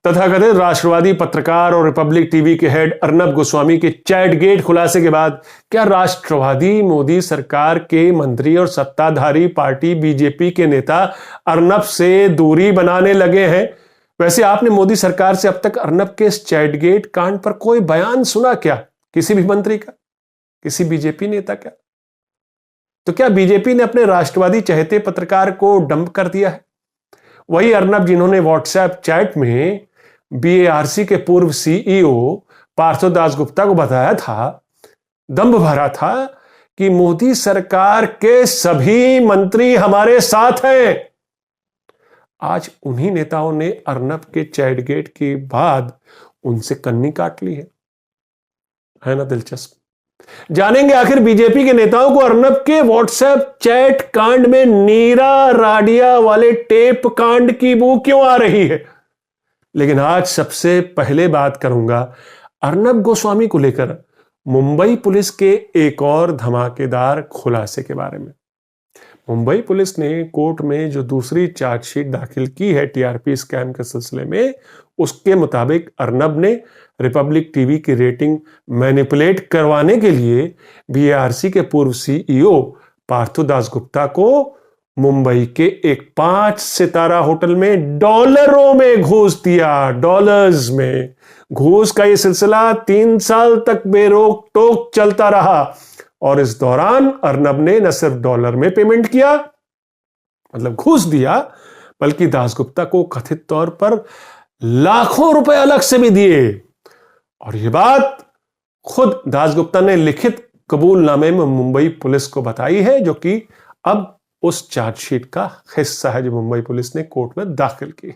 तथाकथित राष्ट्रवादी पत्रकार और रिपब्लिक टीवी के हेड अर्नब गोस्वामी के चैटगेट खुलासे के बाद क्या राष्ट्रवादी मोदी सरकार के मंत्री और सत्ताधारी पार्टी बीजेपी के नेता अर्नब से दूरी बनाने लगे हैं? वैसे आपने मोदी सरकार से अब तक अर्नब के इस चैटगेट कांड पर कोई बयान सुना क्या? किसी भी मंत्री का, किसी बीजेपी नेता का? तो क्या बीजेपी ने अपने राष्ट्रवादी चहेते पत्रकार को डंप कर दिया है? वही अर्नब जिन्होंने व्हाट्सएप चैट में बीएआरसी के पूर्व सीईओ पार्थो दासगुप्ता को बताया था, दंभ भरा था कि मोदी सरकार के सभी मंत्री हमारे साथ हैं। आज उन्हीं नेताओं ने अर्नब के चैटगेट के बाद उनसे कन्नी काट ली है ना दिलचस्प? जानेंगे आखिर बीजेपी के नेताओं को अर्नब के व्हाट्सएप चैट कांड में नीरा राडिया वाले टेप कांड की बू क्यों आ रही है। लेकिन आज सबसे पहले बात करूंगा अर्नब गोस्वामी को लेकर मुंबई पुलिस के एक और धमाकेदार खुलासे के बारे में। मुंबई पुलिस ने कोर्ट में जो दूसरी चार्जशीट दाखिल की है टीआरपी स्कैम के सिलसिले में, उसके मुताबिक अर्नब ने रिपब्लिक टीवी की रेटिंग मैनिपुलेट करवाने के लिए बीएआरसी के पूर्व सीईओ पार्थो दासगुप्ता को मुंबई के एक 5 सितारा होटल में डॉलरों में घूस दिया। डॉलर्स में घूस का यह सिलसिला 3 साल तक बेरोक टोक चलता रहा और इस दौरान अर्नब ने न सिर्फ डॉलर में पेमेंट किया, मतलब घूस दिया, बल्कि दासगुप्ता को कथित तौर पर लाखों रुपए अलग से भी दिए। और यह बात खुद दासगुप्ता ने लिखित कबूलनामे में मुंबई पुलिस को बताई है, जो कि अब उस चार्जशीट का हिस्सा है जो मुंबई पुलिस ने कोर्ट में दाखिल की।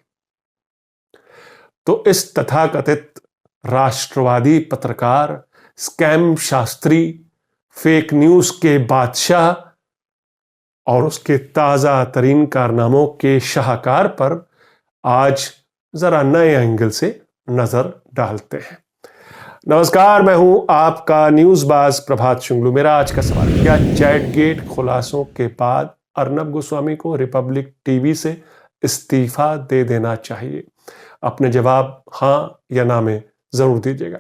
तो इस तथाकथित राष्ट्रवादी पत्रकार, स्कैम शास्त्री, फेक न्यूज के बादशाह और उसके ताजा तरीन कारनामों के शाहकार पर आज जरा नए एंगल से नजर डालते हैं। नमस्कार, मैं हूं आपका न्यूज़बाज प्रभात शुंगलू। मेरा आज का सवाल, क्या चैटगेट खुलासों के बाद अर्नब गोस्वामी को रिपब्लिक टीवी से इस्तीफा दे देना चाहिए? अपने जवाब हां या ना में जरूर दीजिएगा।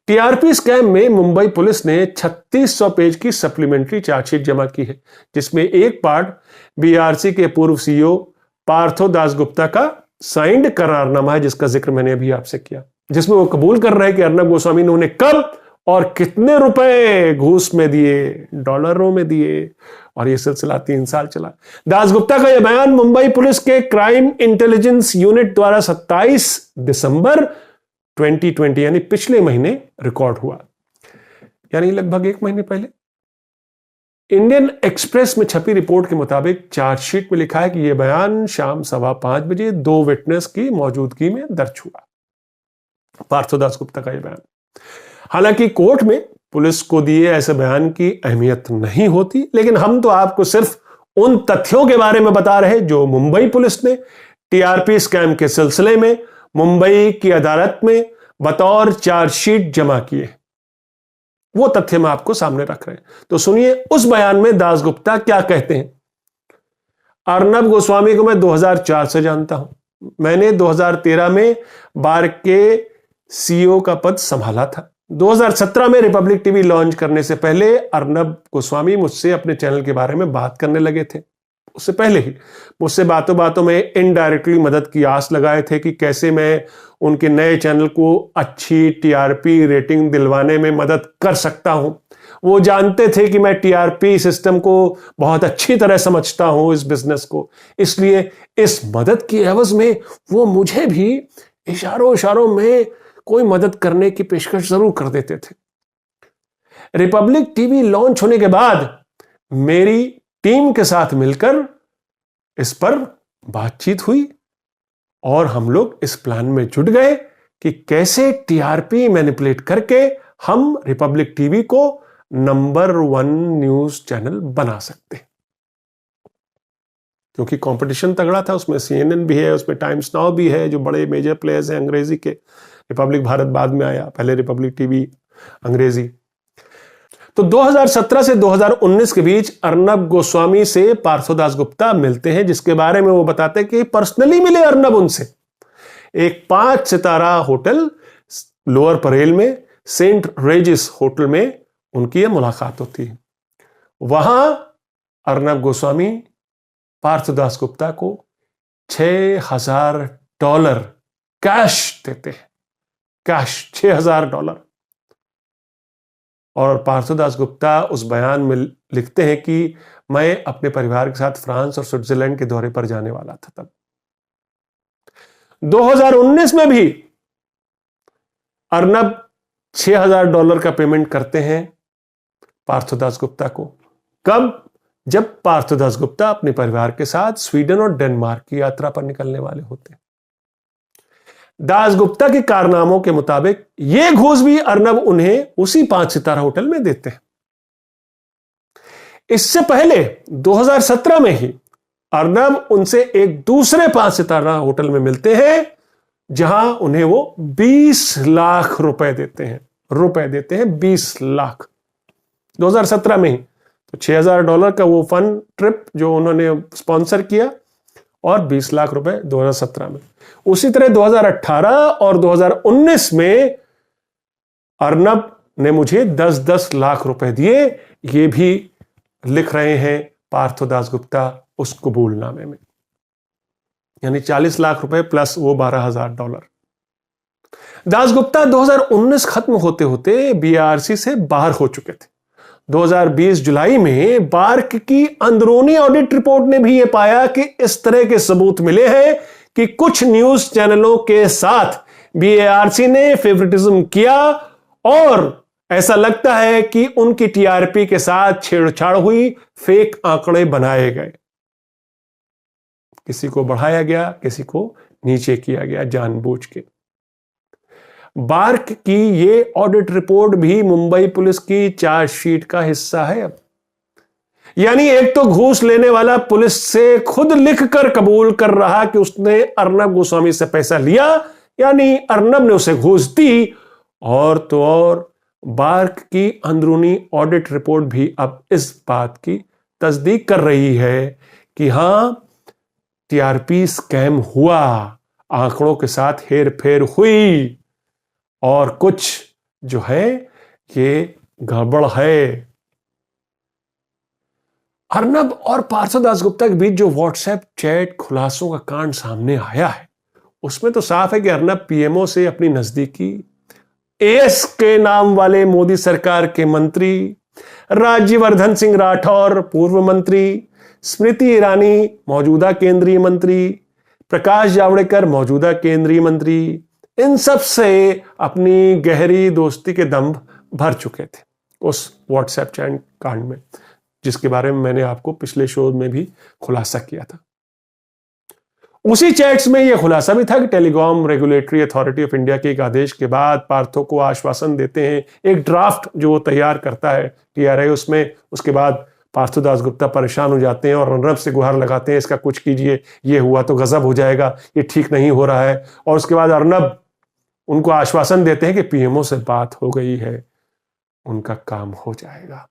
टीआरपी स्कैम में मुंबई पुलिस ने 3600 पेज की सप्लीमेंट्री चार्जशीट जमा की है, जिसमें एक पार्ट बीआरसी के पूर्व सीईओ पार्थो दासगुप्ता का साइंड करारनामा है, जिसका जिक्र मैंने अभी आपसे किया, जिसमें वो कबूल कर रहे हैं कि अर्नब गोस्वामी ने उन्हें कब और कितने रुपए घूस में दिए, डॉलरों में दिए, और यह सिलसिला 3 साल चला। दासगुप्ता का यह बयान मुंबई पुलिस के क्राइम इंटेलिजेंस यूनिट द्वारा 27 दिसंबर 2020 यानी पिछले महीने रिकॉर्ड हुआ, यानी लगभग 1 महीने पहले। इंडियन एक्सप्रेस में छपी रिपोर्ट के मुताबिक चार्जशीट में लिखा है कि यह बयान शाम 5:15 बजे 2 विटनेस की मौजूदगी में दर्ज हुआ। पार्थो दासगुप्ता का यह बयान। हालांकि कोर्ट में पुलिस को दिए ऐसे बयान की अहमियत नहीं होती, लेकिन हम तो आपको सिर्फ उन तथ्यों के बारे में बता रहे जो मुंबई पुलिस ने टीआरपी स्कैम के सिलसिले में मुंबई की अदालत में बतौर चार्जशीट जमा किए। वो तथ्य मैं आपको सामने रख रहे हैं, तो सुनिए उस बयान में दासगुप्ता क्या कहते हैं। अर्नब गोस्वामी को मैं 2004 से जानता हूं। मैंने 2013 में बार के सीईओ का पद संभाला था। 2017 में रिपब्लिक टीवी लॉन्च करने से पहले अर्नब गोस्वामी मुझसे अपने चैनल के बारे में बात करने लगे थे। उससे पहले ही मुझसे बातों बातों में इनडायरेक्टली मदद की आस लगाए थे कि कैसे मैं उनके नए चैनल को अच्छी टीआरपी रेटिंग दिलवाने में मदद कर सकता हूं। वो जानते थे कि मैं टीआरपी सिस्टम को बहुत अच्छी तरह समझता हूं, इस बिजनेस को, इसलिए इस मदद की एवज में वो मुझे भी इशारों में कोई मदद करने की पेशकश जरूर कर देते थे। रिपब्लिक टीवी लॉन्च होने के बाद मेरी टीम के साथ मिलकर इस पर बातचीत हुई और हम लोग इस प्लान में जुट गए कि कैसे टीआरपी मैनिपुलेट करके हम रिपब्लिक टीवी को नंबर 1 न्यूज चैनल बना सकते हैं। क्योंकि कंपटीशन तगड़ा था, उसमें सीएनएन भी है, उसमें टाइम्स नाउ भी है, जो बड़े मेजर प्लेयर्स हैं अंग्रेजी के। रिपब्लिक भारत बाद में आया, पहले रिपब्लिक टीवी अंग्रेजी। तो 2017 से 2019 के बीच अर्नब गोस्वामी से पार्थो दासगुप्ता मिलते हैं, जिसके बारे में वो बताते हैं कि पर्सनली मिले अर्नब उनसे। एक 5 सितारा होटल लोअर परेल में सेंट रेजिस होटल में उनकी यह मुलाकात होती है। वहां अर्नब गोस्वामी पार्थदास गुप्ता को $6,000 कैश देते हैं, कैश $6,000। और पार्थदास गुप्ता उस बयान में लिखते हैं कि मैं अपने परिवार के साथ फ्रांस और स्विट्जरलैंड के दौरे पर जाने वाला था। तब 2019 में भी अर्नब $6,000 का पेमेंट करते हैं पार्थदास गुप्ता को। कब? जब पार्थदास गुप्ता अपने परिवार के साथ स्वीडन और डेनमार्क की यात्रा पर निकलने वाले होते हैं। दासगुप्ता के कारनामों के मुताबिक यह घूस भी अर्नब उन्हें उसी 5 सितारा होटल में देते हैं। इससे पहले 2017 में ही अर्नब उनसे एक दूसरे 5 सितारा होटल में मिलते हैं, जहां उन्हें वो 20 लाख रुपए देते हैं। 20 लाख 2017 में ही। तो $6,000 का वो फन ट्रिप जो उन्होंने स्पॉन्सर किया, और 20 लाख रुपए 2017 में। उसी तरह 2018 और 2019 में अर्नब ने मुझे 10-10 लाख रुपए दिए। ये भी लिख रहे हैं पार्थदास गुप्ता उस कबूलनामे में, यानी 40 लाख रुपए प्लस वो $12,000। दासगुप्ता 2019 खत्म होते होते बीआरसी से बाहर हो चुके थे। 2020 जुलाई में बार्क की अंदरूनी ऑडिट रिपोर्ट ने भी यह पाया कि इस तरह के सबूत मिले हैं कि कुछ न्यूज चैनलों के साथ बीआरसी ने फेवरेटिज्म किया, और ऐसा लगता है कि उनकी टीआरपी के साथ छेड़छाड़ हुई, फेक आंकड़े बनाए गए, किसी को बढ़ाया गया, किसी को नीचे किया गया जानबूझ के। बार्क की ये ऑडिट रिपोर्ट भी मुंबई पुलिस की चार्जशीट का हिस्सा है। अब यानी एक तो घूस लेने वाला पुलिस से खुद लिखकर कबूल कर रहा कि उसने अर्नब गोस्वामी से पैसा लिया, यानी अर्नब ने उसे घूस दी, और तो और बार्क की अंदरूनी ऑडिट रिपोर्ट भी अब इस बात की तस्दीक कर रही है कि हां, टीआरपी स्कैम हुआ, आंकड़ों के साथ हेरफेर हुई, और कुछ जो है ये गड़बड़ है। अर्नब और पार्थदास गुप्ता के बीच जो व्हाट्सएप चैट खुलासों का कांड सामने आया है, उसमें तो साफ है कि अर्नब पीएमओ से अपनी नजदीकी, एएस के नाम वाले मोदी सरकार के मंत्री, राज्यवर्धन सिंह राठौर पूर्व मंत्री, स्मृति ईरानी मौजूदा केंद्रीय मंत्री, प्रकाश जावड़ेकर मौजूदा केंद्रीय मंत्री, इन सब से अपनी गहरी दोस्ती के दम भर चुके थे उस व्हाट्सएप चैट कांड में, जिसके बारे में मैंने आपको पिछले शो में भी खुलासा किया था। उसी चैट्स में यह खुलासा भी था कि telecom regulatory authority of India के एक आदेश के बाद पार्थो को आश्वासन देते हैं, एक ड्राफ्ट जो वो तैयार करता है टीआरआई, उसमें उसके बाद पार्थदास गुप्ता परेशान हो जाते हैं और अर्नब से गुहार लगाते हैं, इसका कुछ कीजिए, ये हुआ तो गजब हो जाएगा, ये ठीक नहीं हो रहा है। और उसके बाद अर्नब उनको आश्वासन देते हैं कि पीएमओ से बात हो गई है, उनका काम हो जाएगा।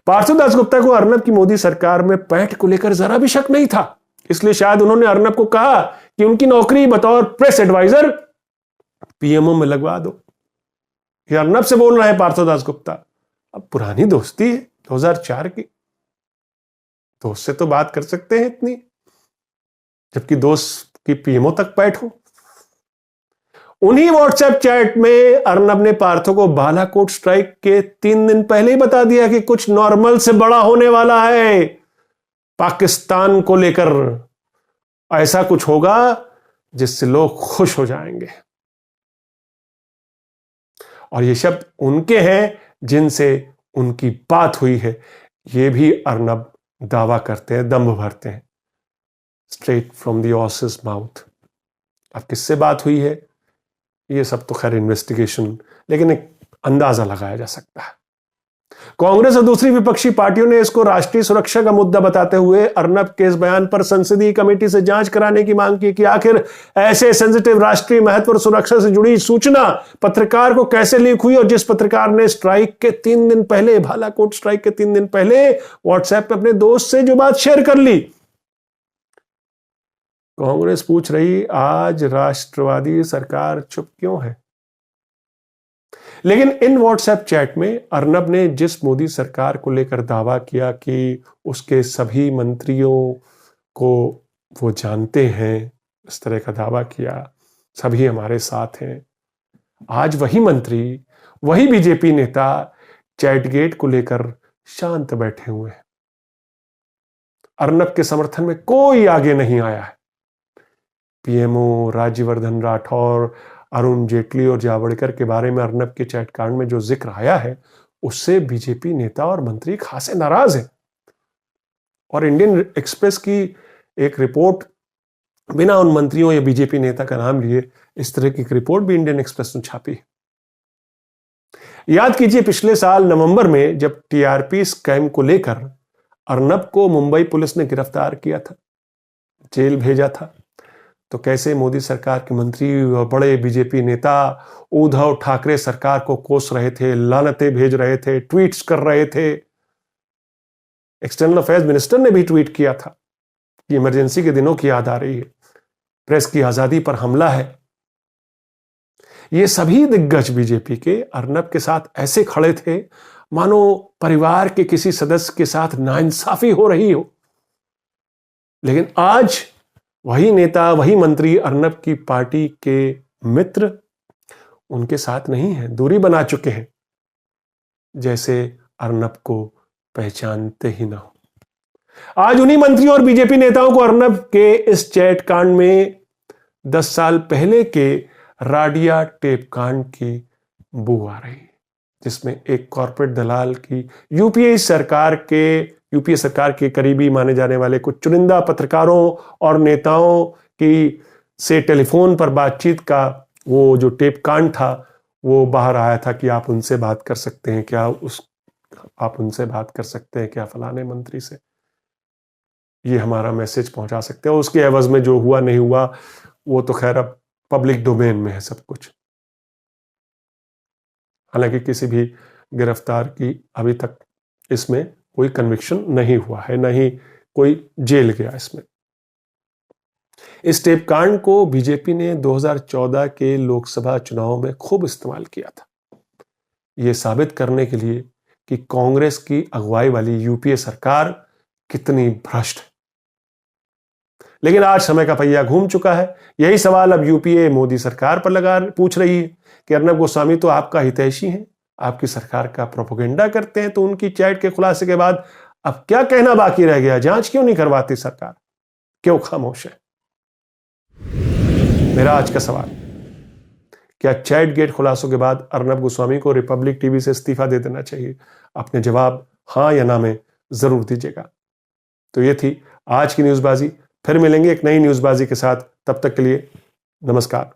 पार्थदास गुप्ता को अर्नब की मोदी सरकार में पैठ को लेकर जरा भी शक नहीं था, इसलिए शायद उन्होंने अर्नब को कहा कि उनकी नौकरी बतौर प्रेस एडवाइजर पीएमओ में लगवा दो। ये अर्नब से बोल रहे हैं पार्थदास गुप्ता। अब पुरानी दोस्ती है 2004 की, दोस्त से तो बात कर सकते हैं इतनी, जबकि दोस्त की पीएमओ तक पैठ हो। उन्हीं व्हाट्सएप चैट में अर्नब ने पार्थो को बालाकोट स्ट्राइक के 3 दिन पहले ही बता दिया कि कुछ नॉर्मल से बड़ा होने वाला है, पाकिस्तान को लेकर ऐसा कुछ होगा जिससे लोग खुश हो जाएंगे। और ये शब्द उनके हैं जिनसे उनकी बात हुई है, ये भी अर्नब दावा करते हैं, दम्भ भरते हैं, straight from the horses mouth. अब किससे बात हुई है ये सब तो खैर इन्वेस्टिगेशन, लेकिन एक अंदाजा लगाया जा सकता है। कांग्रेस और दूसरी विपक्षी पार्टियों ने इसको राष्ट्रीय सुरक्षा का मुद्दा बताते हुए अर्नब के इस बयान पर संसदीय कमेटी से जांच कराने की मांग की कि आखिर ऐसे सेंसिटिव राष्ट्रीय महत्व और सुरक्षा से जुड़ी सूचना पत्रकार को कैसे लीक हुई, और जिस पत्रकार ने स्ट्राइक के 3 दिन पहले, बालाकोट स्ट्राइक के 3 दिन पहले व्हाट्सएप पे अपने दोस्त से जो बात शेयर कर ली, कांग्रेस पूछ रही आज राष्ट्रवादी सरकार चुप क्यों है। लेकिन इन व्हाट्सएप चैट में अर्नब ने जिस मोदी सरकार को लेकर दावा किया कि उसके सभी मंत्रियों को वो जानते हैं, इस तरह का दावा किया, सभी हमारे साथ हैं, आज वही मंत्री, वही बीजेपी नेता चैटगेट को लेकर शांत बैठे हुए हैं। अर्नब के समर्थन में कोई आगे नहीं आया है। पीएमओ राज्यवर्धन राठौर, अरुण जेटली और जावड़ेकर के बारे में अर्नब के चैट कांड में जो जिक्र आया है उससे बीजेपी नेता और मंत्री खासे नाराज हैं। और इंडियन एक्सप्रेस की एक रिपोर्ट, बिना उन मंत्रियों या बीजेपी नेता का नाम लिए, इस तरह की एक रिपोर्ट भी इंडियन एक्सप्रेस ने छापी। याद कीजिए पिछले साल नवंबर में जब टीआरपी स्कैम को लेकर अर्नब को मुंबई पुलिस ने गिरफ्तार किया था, जेल भेजा था, तो कैसे मोदी सरकार के मंत्री और बड़े बीजेपी नेता उद्धव ठाकरे सरकार को कोस रहे थे, लानतें भेज रहे थे, ट्वीट्स कर रहे थे। एक्सटर्नल अफेयर्स मिनिस्टर ने भी ट्वीट किया था कि इमरजेंसी के दिनों की याद आ रही है, प्रेस की आजादी पर हमला है। ये सभी दिग्गज बीजेपी के अर्नब के साथ ऐसे खड़े थे मानो परिवार के किसी सदस्य के साथ नाइंसाफी हो रही हो। लेकिन आज वही नेता, वही मंत्री अर्नब की पार्टी के मित्र उनके साथ नहीं है, दूरी बना चुके हैं, जैसे अर्नब को पहचानते ही ना हो। आज उन्हीं मंत्रियों और बीजेपी नेताओं को अर्नब के इस चैट कांड में 10 साल पहले के राडिया टेप कांड की बू आ रही है, जिसमें एक कॉर्पोरेट दलाल की यूपीए सरकार के करीबी माने जाने वाले कुछ चुनिंदा पत्रकारों और नेताओं की से टेलीफोन पर बातचीत का वो जो टेप कांड था वो बाहर आया था कि आप उनसे बात कर सकते हैं क्या, आप उनसे बात कर सकते हैं क्या फलाने मंत्री से, ये हमारा मैसेज पहुंचा सकते हैं। उसके एवज में जो हुआ नहीं हुआ वो तो खैर अब पब्लिक डोमेन में है सब कुछ। हालांकि किसी भी गिरफ्तार की अभी तक इसमें कोई कन्विक्शन नहीं हुआ है, न ही कोई जेल गया इसमें। इस टेप कांड को बीजेपी ने 2014 के लोकसभा चुनाव में खूब इस्तेमाल किया था, यह साबित करने के लिए कि कांग्रेस की अगुवाई वाली यूपीए सरकार कितनी भ्रष्ट है। लेकिन आज समय का पहिया घूम चुका है। यही सवाल अब यूपीए मोदी सरकार पर पूछ रही है कि अर्नब गोस्वामी तो आपका हितैषी है, आपकी सरकार का प्रोपेगेंडा करते हैं, तो उनकी चैट के खुलासे के बाद अब क्या कहना बाकी रह गया? जांच क्यों नहीं करवाती सरकार? क्यों खामोश है? मेरा आज का सवाल, क्या चैट गेट खुलासों के बाद अर्नब गोस्वामी को रिपब्लिक टीवी से इस्तीफा दे देना चाहिए? अपने जवाब हां या ना में जरूर दीजिएगा। तो ये थी आज की न्यूज़बाजी। फिर मिलेंगे एक नई न्यूज़बाजी के साथ, तब तक के लिए नमस्कार।